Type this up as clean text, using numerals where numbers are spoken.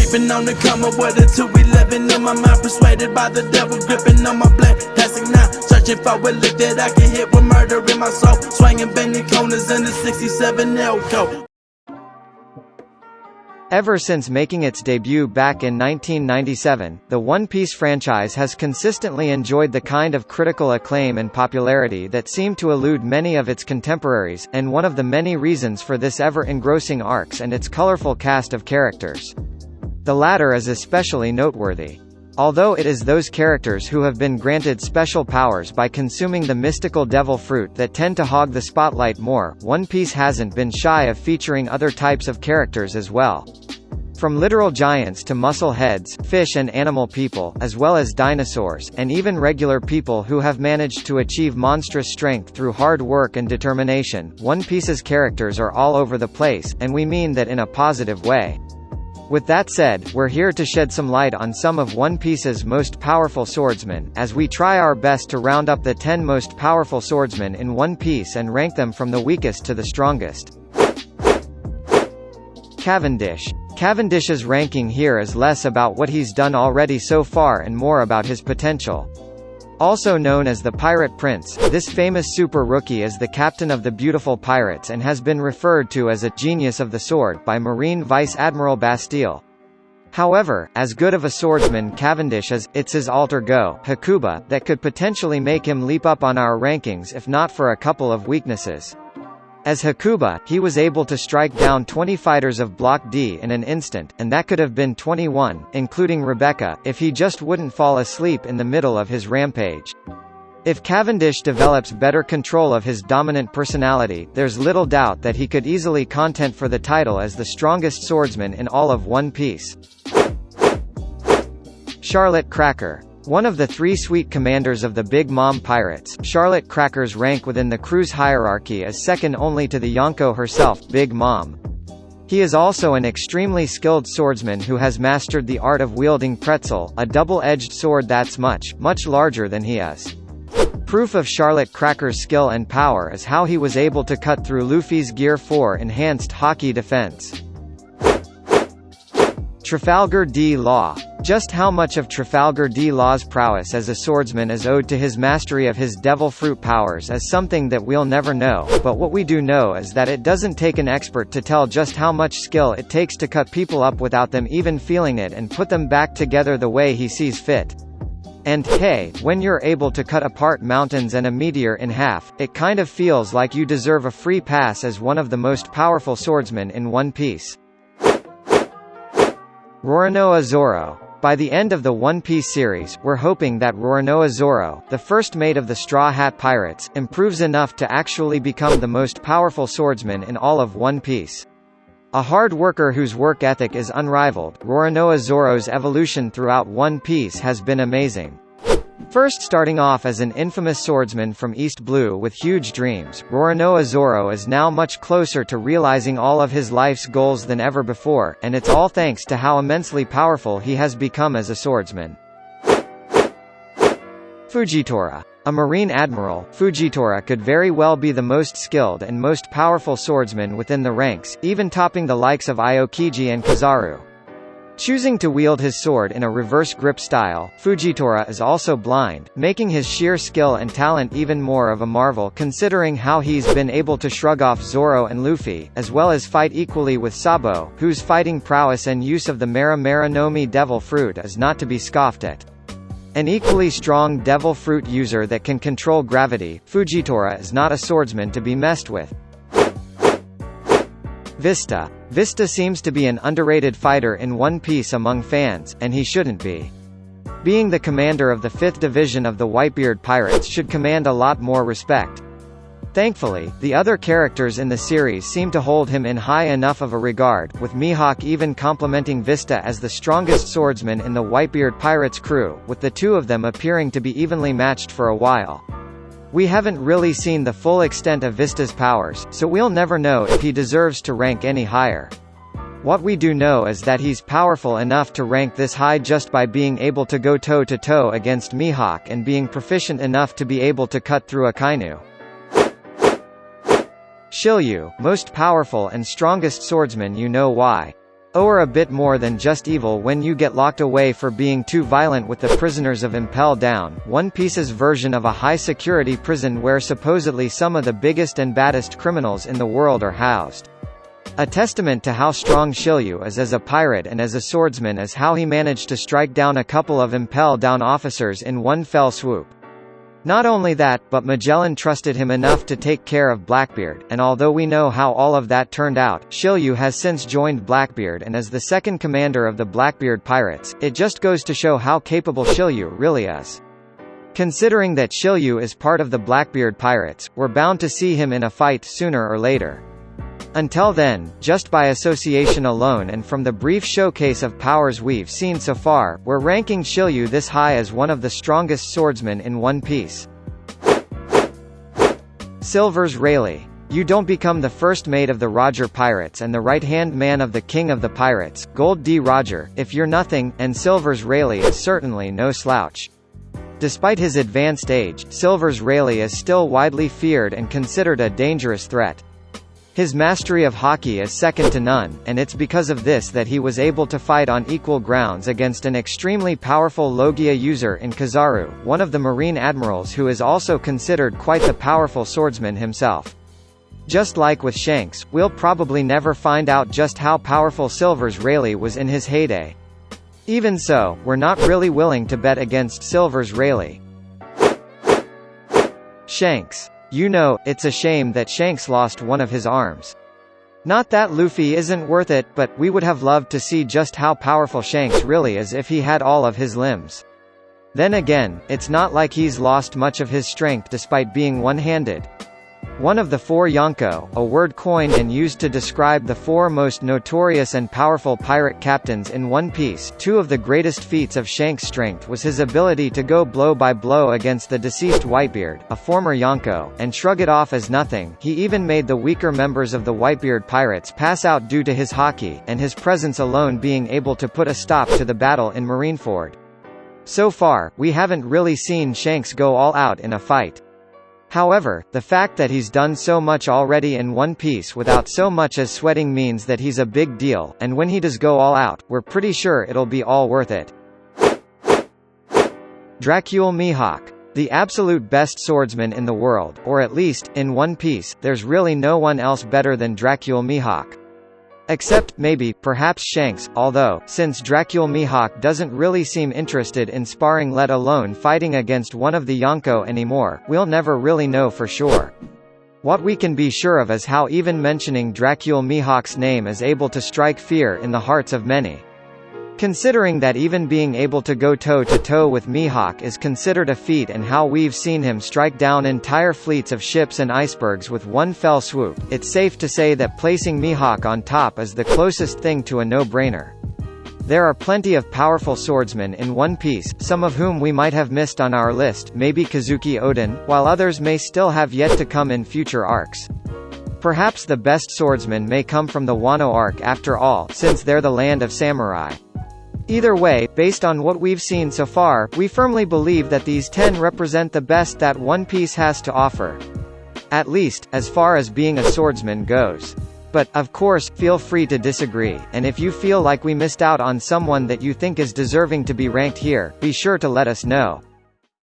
Creeping on the corner with a 211 in my mind, persuaded by the devil, gripping on my black plastic knife, searching for a lick that I can hit with murder in my soul, swinging bending corners in the 67 Elko. Ever since making its debut back in 1997, the One Piece franchise has consistently enjoyed the kind of critical acclaim and popularity that seemed to elude many of its contemporaries, and one of the many reasons for this ever-engrossing arcs and its colorful cast of characters. The latter is especially noteworthy. Although it is those characters who have been granted special powers by consuming the mystical devil fruit that tend to hog the spotlight more, One Piece hasn't been shy of featuring other types of characters as well. From literal giants to muscle heads, fish and animal people, as well as dinosaurs, and even regular people who have managed to achieve monstrous strength through hard work and determination, One Piece's characters are all over the place, and we mean that in a positive way. With that said, we're here to shed some light on some of One Piece's most powerful swordsmen, as we try our best to round up the 10 most powerful swordsmen in One Piece and rank them from the weakest to the strongest. Cavendish. Cavendish's ranking here is less about what he's done already so far and more about his potential. Also known as the Pirate Prince, this famous super rookie is the captain of the beautiful pirates and has been referred to as a genius of the sword by Marine Vice Admiral Bastille. However, as good of a swordsman Cavendish is, it's his alter ego, Hakuba, that could potentially make him leap up on our rankings if not for a couple of weaknesses. As Hakuba, he was able to strike down 20 fighters of Block D in an instant, and that could have been 21, including Rebecca, if he just wouldn't fall asleep in the middle of his rampage. If Cavendish develops better control of his dominant personality, there's little doubt that he could easily contend for the title as the strongest swordsman in all of One Piece. Charlotte Cracker. One of the three sweet commanders of the Big Mom Pirates, Charlotte Cracker's rank within the crew's hierarchy is second only to the Yonko herself, Big Mom. He is also an extremely skilled swordsman who has mastered the art of wielding pretzel, a double-edged sword that's much larger than he is. Proof of Charlotte Cracker's skill and power is how he was able to cut through Luffy's Gear 4 enhanced hockey defense. Trafalgar D Law. Just how much of Trafalgar D Law's prowess as a swordsman is owed to his mastery of his devil fruit powers is something that we'll never know, but what we do know is that it doesn't take an expert to tell just how much skill it takes to cut people up without them even feeling it and put them back together the way he sees fit. And, hey, when you're able to cut apart mountains and a meteor in half, it kind of feels like you deserve a free pass as one of the most powerful swordsmen in One Piece. Roronoa Zoro. By the end of the One Piece series, we're hoping that Roronoa Zoro, the first mate of the Straw Hat Pirates, improves enough to actually become the most powerful swordsman in all of One Piece. A hard worker whose work ethic is unrivaled, Roronoa Zoro's evolution throughout One Piece has been amazing. First starting off as an infamous swordsman from East Blue with huge dreams, Roronoa Zoro is now much closer to realizing all of his life's goals than ever before, and it's all thanks to how immensely powerful he has become as a swordsman. Fujitora. A Marine Admiral, Fujitora could very well be the most skilled and most powerful swordsman within the ranks, even topping the likes of Aokiji and Kizaru. Choosing to wield his sword in a reverse grip style, Fujitora is also blind, making his sheer skill and talent even more of a marvel considering how he's been able to shrug off Zoro and Luffy, as well as fight equally with Sabo, whose fighting prowess and use of the Mera Mera no Mi Devil Fruit is not to be scoffed at. An equally strong Devil Fruit user that can control gravity, Fujitora is not a swordsman to be messed with. Vista. Vista seems to be an underrated fighter in One Piece among fans, and he shouldn't be. Being the commander of the 5th Division of the Whitebeard Pirates should command a lot more respect. Thankfully, the other characters in the series seem to hold him in high enough of a regard, with Mihawk even complimenting Vista as the strongest swordsman in the Whitebeard Pirates crew, with the two of them appearing to be evenly matched for a while. We haven't really seen the full extent of Vista's powers, so we'll never know if he deserves to rank any higher. What we do know is that he's powerful enough to rank this high just by being able to go toe-to-toe against Mihawk and being proficient enough to be able to cut through a Kainu. Shiliew, most powerful and strongest swordsman. You know why. Or a bit more than just evil when you get locked away for being too violent with the prisoners of Impel Down, One Piece's version of a high-security prison where supposedly some of the biggest and baddest criminals in the world are housed. A testament to how strong Shiliew is as a pirate and as a swordsman is how he managed to strike down a couple of Impel Down officers in one fell swoop. Not only that, but Magellan trusted him enough to take care of Blackbeard, and although we know how all of that turned out, Shiliew has since joined Blackbeard and is the second commander of the Blackbeard Pirates. It just goes to show how capable Shiliew really is. Considering that Shiliew is part of the Blackbeard Pirates, we're bound to see him in a fight sooner or later. Until then, just by association alone and from the brief showcase of powers we've seen so far, we're ranking Shiliew this high as one of the strongest swordsmen in One Piece. Silver's Rayleigh. You don't become the first mate of the Roger Pirates and the right-hand man of the King of the Pirates, Gold D. Roger, if you're nothing, and Silver's Rayleigh is certainly no slouch. Despite his advanced age, Silver's Rayleigh is still widely feared and considered a dangerous threat. His mastery of hockey is second to none, and it's because of this that he was able to fight on equal grounds against an extremely powerful Logia user in Kizaru, one of the Marine admirals who is also considered quite the powerful swordsman himself. Just like with Shanks, we'll probably never find out just how powerful Silver's Rayleigh was in his heyday. Even so, we're not really willing to bet against Silver's Rayleigh. Shanks. You know, it's a shame that Shanks lost one of his arms. Not that Luffy isn't worth it, but we would have loved to see just how powerful Shanks really is if he had all of his limbs. Then again, it's not like he's lost much of his strength despite being one-handed. One of the four Yonko, a word coined and used to describe the four most notorious and powerful pirate captains in One Piece. Two of the greatest feats of Shanks' strength was his ability to go blow by blow against the deceased Whitebeard, a former Yonko, and shrug it off as nothing. He even made the weaker members of the Whitebeard pirates pass out due to his hockey, and his presence alone being able to put a stop to the battle in Marineford. So far, we haven't really seen Shanks go all out in a fight. However, the fact that he's done so much already in One Piece without so much as sweating means that he's a big deal, and when he does go all out, we're pretty sure it'll be all worth it. Dracule Mihawk. The absolute best swordsman in the world, or at least, in One Piece, there's really no one else better than Dracule Mihawk. Except, maybe, perhaps Shanks, although, since Dracule Mihawk doesn't really seem interested in sparring let alone fighting against one of the Yonko anymore, we'll never really know for sure. What we can be sure of is how even mentioning Dracule Mihawk's name is able to strike fear in the hearts of many. Considering that even being able to go toe-to-toe with Mihawk is considered a feat and how we've seen him strike down entire fleets of ships and icebergs with one fell swoop, it's safe to say that placing Mihawk on top is the closest thing to a no-brainer. There are plenty of powerful swordsmen in One Piece, some of whom we might have missed on our list, maybe Kazuki Oden, while others may still have yet to come in future arcs. Perhaps the best swordsmen may come from the Wano arc after all, since they're the land of samurai. Either way, based on what we've seen so far, we firmly believe that these 10 represent the best that One Piece has to offer. At least, as far as being a swordsman goes. But, of course, feel free to disagree, and if you feel like we missed out on someone that you think is deserving to be ranked here, be sure to let us know.